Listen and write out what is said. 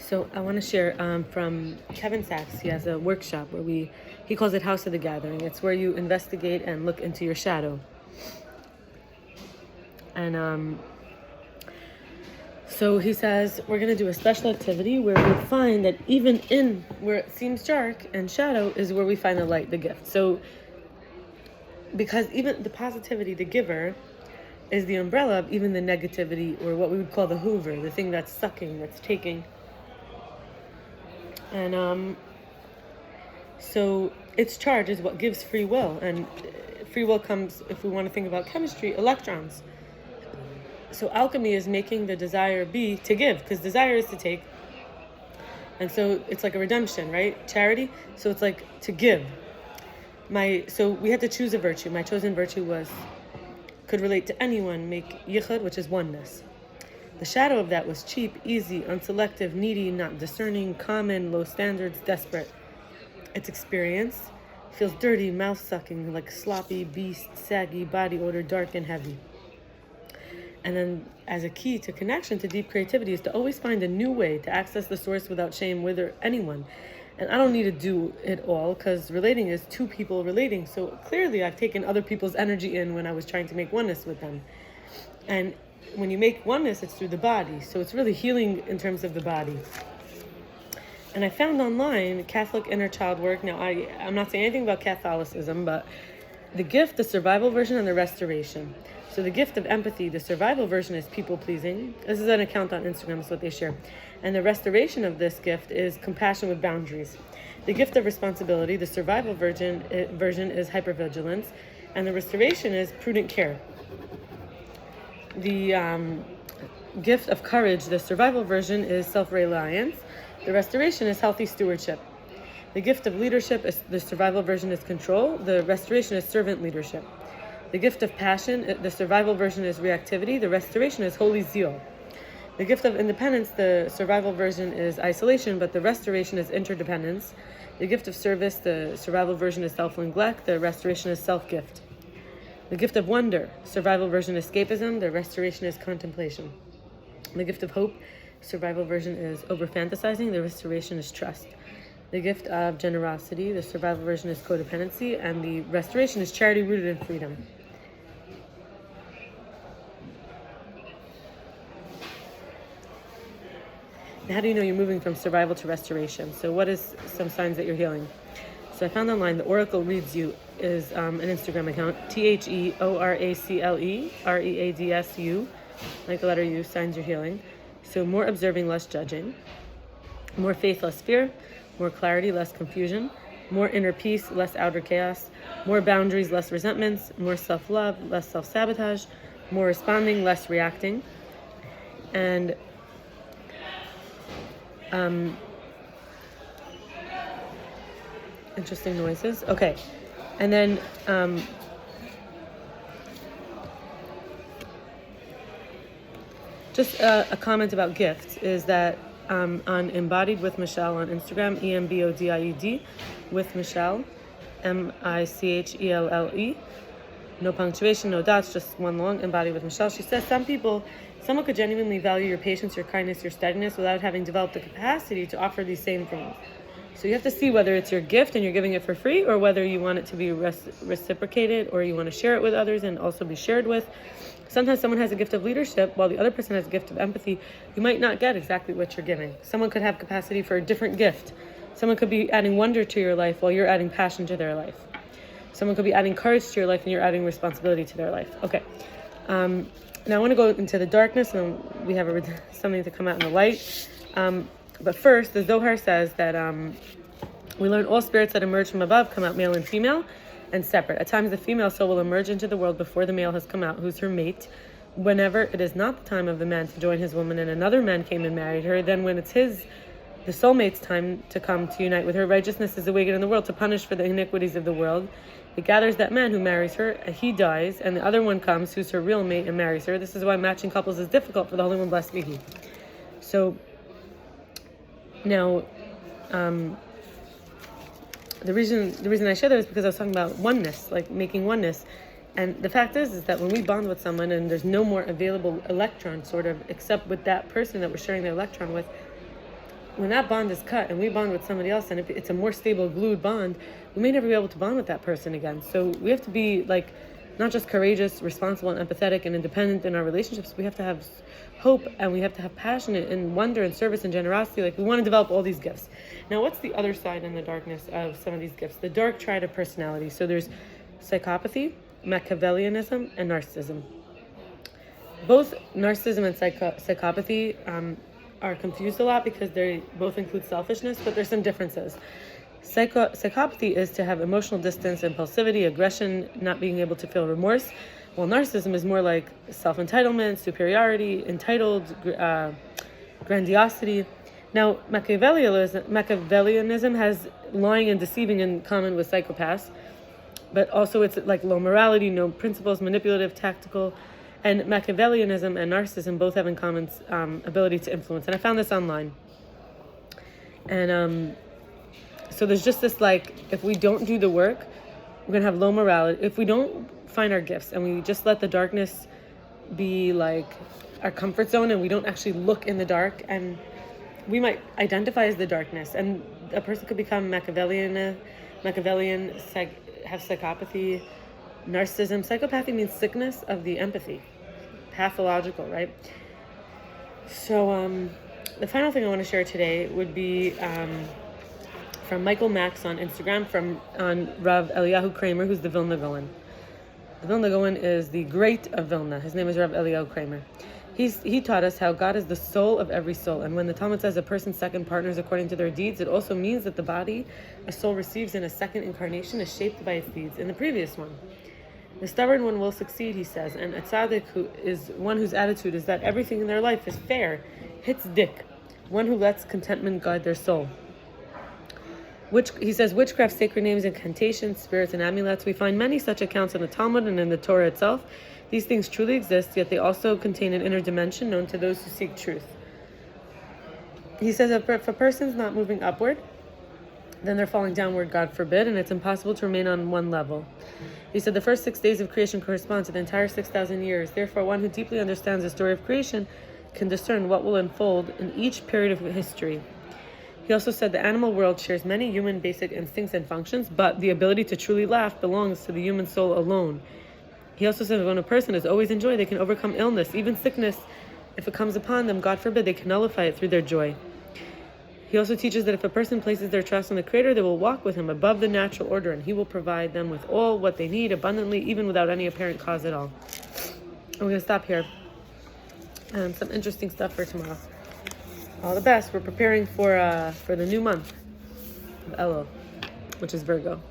So I want to share from Kevin Sachs. He has a workshop where he calls it House of the Gathering. It's where you investigate and look into your shadow. And so he says we're going to do a special activity where we find that even in where it seems dark and shadow is where we find the light, the gift. So because even the positivity, the giver, is the umbrella of even the negativity, or what we would call the hoover, the thing that's sucking, that's taking. And so its charge is what gives free will, and free will comes, if we want to think about chemistry, electrons. So alchemy is making the desire be to give, because desire is to take, and so it's like a redemption, right? Charity. So it's like to give. So we had to choose a virtue. My chosen virtue could relate to anyone, make yichud, which is oneness. The shadow of that was cheap, easy, unselective, needy, not discerning, common, low standards, desperate. Its experience feels dirty, mouth-sucking, like sloppy, beast, saggy, body odor, dark and heavy. And then as a key to connection to deep creativity is to always find a new way to access the source without shame with anyone. And I don't need to do it all, because relating is two people relating. So clearly I've taken other people's energy in when I was trying to make oneness with them. And when you make oneness, it's through the body. So it's really healing in terms of the body. And I found online Catholic inner child work. Now, I'm not saying anything about Catholicism, but the gift, the survival version, and the restoration. So the gift of empathy, the survival version is people-pleasing. This is an account on Instagram, that's what they share. And the restoration of this gift is compassion with boundaries. The gift of responsibility, the survival version is hypervigilance. And the restoration is prudent care. The gift of courage, the survival version is self-reliance. The restoration is healthy stewardship. The gift of leadership, the survival version is control. The restoration is servant leadership. The gift of passion, the survival version is reactivity. The restoration is holy zeal. The gift of independence, the survival version is isolation, but the restoration is interdependence. The gift of service, the survival version is self-neglect. The restoration is self-gift. The gift of wonder, survival version is escapism. The restoration is contemplation. The gift of hope, survival version is over-fantasizing. The restoration is trust. The gift of generosity, the survival version is codependency. And the restoration is charity rooted in freedom. How do you know you're moving from survival to restoration? So what is some signs that you're healing? So I found online the Oracle Reads You is an Instagram account, TheOracle Readsu, like the letter U, signs you're healing. So more observing, less judging. More faith, less fear. More clarity, less confusion. More inner peace, less outer chaos. More boundaries, less resentments. More self-love, less self-sabotage. More responding, less reacting. And interesting noises. Okay. And then just a comment about gifts is that on Embodied with Michelle on Instagram, EMBODIED with Michelle, MICHELLE, no punctuation, no dots, just one long, Embodied with Michelle. She says someone could genuinely value your patience, your kindness, your steadiness without having developed the capacity to offer these same things. So you have to see whether it's your gift and you're giving it for free, or whether you want it to be reciprocated, or you want to share it with others and also be shared with. Sometimes someone has a gift of leadership while the other person has a gift of empathy. You might not get exactly what you're giving. Someone could have capacity for a different gift. Someone could be adding wonder to your life while you're adding passion to their life. Someone could be adding courage to your life and you're adding responsibility to their life. Okay. Now I want to go into the darkness, and we have something to come out in the light. But first, the Zohar says that we learn all spirits that emerge from above come out male and female and separate. At times, the female soul will emerge into the world before the male has come out, who's her mate. Whenever it is not the time of the man to join his woman and another man came and married her, then when it's the soulmate's time to come to unite with her, righteousness is awakened in the world to punish for the iniquities of the world. It gathers that man who marries her, he dies, and the other one comes, who's her real mate, and marries her. This is why matching couples is difficult for the Holy One, blessed be He. So, now, the reason I share that is because I was talking about oneness, like making oneness. And the fact is that when we bond with someone and there's no more available electron, sort of, except with that person that we're sharing the electron with, when that bond is cut and we bond with somebody else, and if it's a more stable, glued bond, we may never be able to bond with that person again. So we have to be like, not just courageous, responsible, and empathetic and independent in our relationships. We have to have hope, and we have to have passion and wonder and service and generosity. Like, we want to develop all these gifts. Now, what's the other side in the darkness of some of these gifts? The dark triad of personality. So there's psychopathy, Machiavellianism, and narcissism. Both narcissism and psychopathy are confused a lot because they both include selfishness, but there's some differences. Psychopathy is to have emotional distance, impulsivity, aggression, not being able to feel remorse, while narcissism is more like self-entitlement, superiority, entitled, grandiosity. Now, Machiavellianism has lying and deceiving in common with psychopaths, but also it's like low morality, no principles, manipulative, tactical. And Machiavellianism and narcissism both have in common ability to influence. And I found this online. And so there's just this, like, if we don't do the work, we're going to have low morality. If we don't find our gifts and we just let the darkness be like our comfort zone and we don't actually look in the dark, and we might identify as the darkness, and a person could become Machiavellian, have psychopathy, narcissism. Psychopathy means sickness of the empathy, pathological, right? So the final thing I want to share today would be from Michael Max on Instagram, on Rav Eliyahu Kramer, who's the Vilna Gaon. The Vilna Gaon is the great of Vilna. His name is Rav Eliyahu Kramer. He taught us how God is the soul of every soul, and when the Talmud says a person's second partner is according to their deeds, it also means that the body a soul receives in a second incarnation is shaped by its deeds in the previous one. The stubborn one will succeed, he says, and a tzaddik who is one whose attitude is that everything in their life is fair, hits dick, one who lets contentment guide their soul. He says, witchcraft, sacred names, incantations, spirits, and amulets. We find many such accounts in the Talmud and in the Torah itself. These things truly exist, yet they also contain an inner dimension known to those who seek truth. He says that if a person's not moving upward, then they're falling downward, God forbid, and it's impossible to remain on one level. He said the first 6 days of creation correspond to the entire 6,000 years. Therefore, one who deeply understands the story of creation can discern what will unfold in each period of history. He also said the animal world shares many human basic instincts and functions, but the ability to truly laugh belongs to the human soul alone. He also said when a person is always in joy, they can overcome illness, even sickness. If it comes upon them, God forbid, they can nullify it through their joy. He also teaches that if a person places their trust in the Creator, they will walk with Him above the natural order, and He will provide them with all what they need abundantly, even without any apparent cause at all. I'm going to stop here. Some interesting stuff for tomorrow. All the best. We're preparing for the new month of Elul, which is Virgo.